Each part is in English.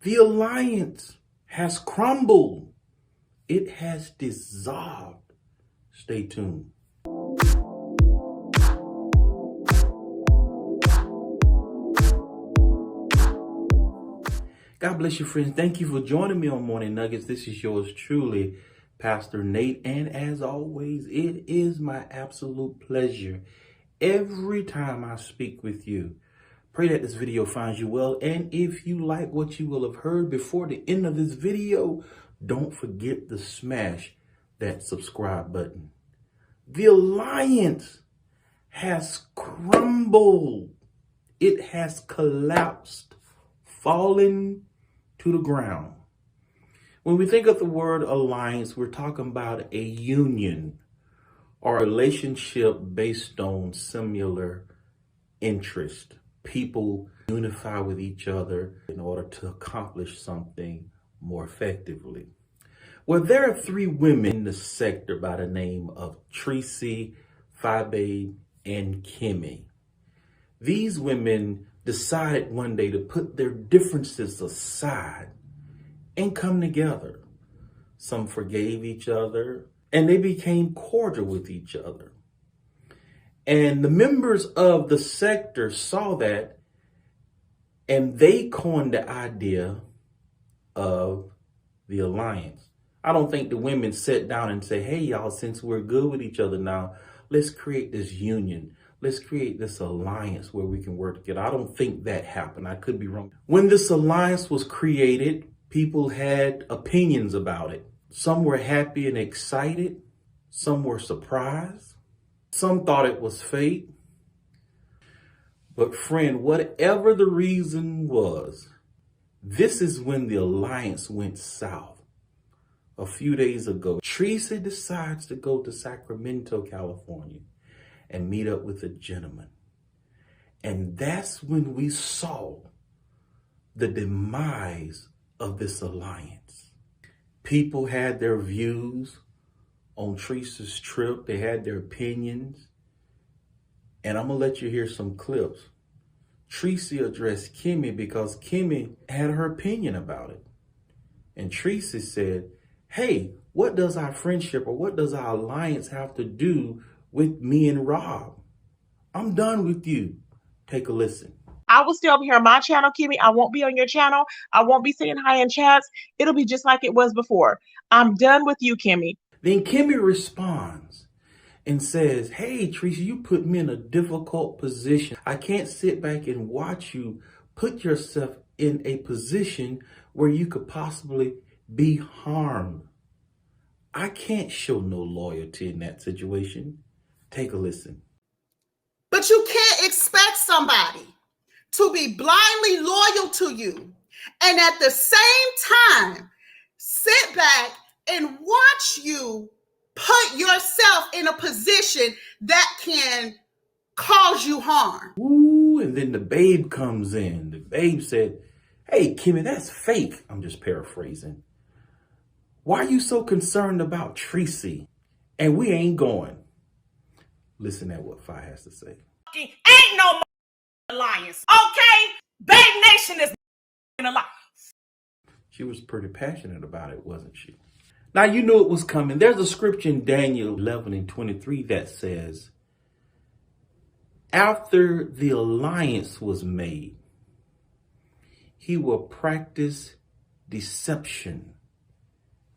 The alliance has crumbled. It has dissolved. Stay tuned. God bless you, friends. Thank you for joining me on Morning Nuggets. This is yours truly, Pastor Nate. And as always, it is my absolute pleasure every time I speak with you. Pray that this video finds you well. And if you like what you will have heard before the end of this video, don't forget to smash that subscribe button. The alliance has crumbled. It has collapsed, fallen to the ground. When we think of the word alliance, we're talking about a union or a relationship based on similar interest. People unify with each other in order to accomplish something more effectively. Well, there are three women in the sector by the name of Treecey, fyebabe, and Kimmy. These women decided one day to put their differences aside and come together. Some forgave each other and they became cordial with each other. And the members of the sector saw that and they coined the idea of the alliance. I don't think the women sat down and say, hey, y'all, since we're good with each other now, let's create this union. Let's create this alliance where we can work together. I don't think that happened. I could be wrong. When this alliance was created, people had opinions about it. Some were happy and excited. Some were surprised. Some thought it was fate. But friend, whatever the reason was, this is when the alliance went south. A few days ago, Treecey decides to go to Sacramento, California and meet up with a gentleman. And that's when we saw the demise of this alliance. People had their views on Treecey's trip. They had their opinions. And I'm going to let you hear some clips. Treecey addressed Kimmy because Kimmy had her opinion about it. And Treecey said, hey, what does our friendship or what does our alliance have to do with me and Rob? I'm done with you. Take a listen. I will still be here on my channel, Kimmy. I won't be on your channel. I won't be saying hi in chats. It'll be just like it was before. I'm done with you, Kimmy. Then Kimmy responds and says, hey, Treecey, you put me in a difficult position. I can't sit back and watch you put yourself in a position where you could possibly be harmed. I can't show no loyalty in that situation. Take a listen. But you can't expect somebody to be blindly loyal to you and at the same time sit back and watch you put yourself in a position that can cause you harm. Ooh, and then the babe comes in. The babe said, hey, Kimmy, that's fake. I'm just paraphrasing. Why are you so concerned about Treecey? And we ain't going. Listen at what Fye has to say. Ain't no alliance, okay? Babe Nation is an alliance. She was pretty passionate about it, wasn't she? Now, you knew it was coming. There's a scripture in Daniel 11:23 that says, after the alliance was made, he will practice deception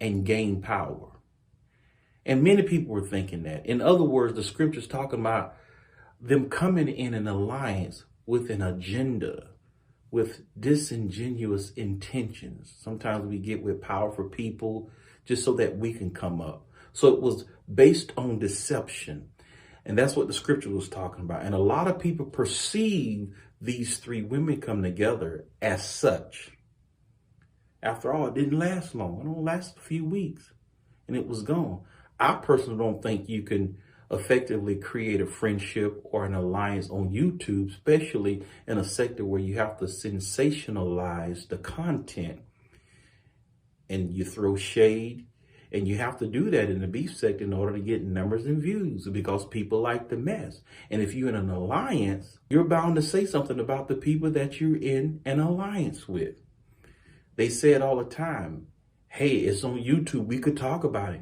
and gain power. And many people were thinking that. In other words, the scripture's talking about them coming in an alliance with an agenda, with disingenuous intentions. Sometimes we get with powerful people just so that we can come up. So it was based on deception. And that's what the scripture was talking about. And a lot of people perceive these three women come together as such. After all, it didn't last long. It only lasted a few weeks and it was gone. I personally don't think you can effectively create a friendship or an alliance on YouTube, especially in a sector where you have to sensationalize the content and you throw shade. And you have to do that in the beef sector in order to get numbers and views because people like the mess. And if you're in an alliance, you're bound to say something about the people that you're in an alliance with. They say it all the time. Hey, it's on YouTube. We could talk about it.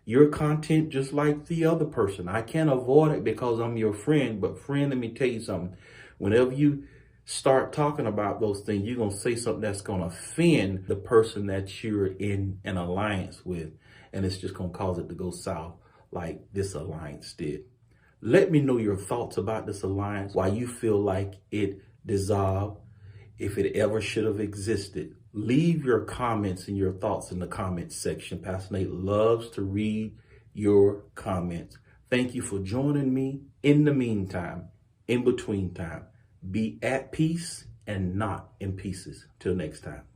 Your content just like the other person. I can't avoid it because I'm your friend. But friend, let me tell you something. Whenever you start talking about those things, you're going to say something that's going to offend the person that you're in an alliance with. And it's just going to cause it to go south like this alliance did. Let me know your thoughts about this alliance, why you feel like it dissolved, if it ever should have existed. Leave your comments and your thoughts in the comments section. Pastor Nate loves to read your comments. Thank you for joining me. In the meantime, in between time, be at peace and not in pieces. Till next time.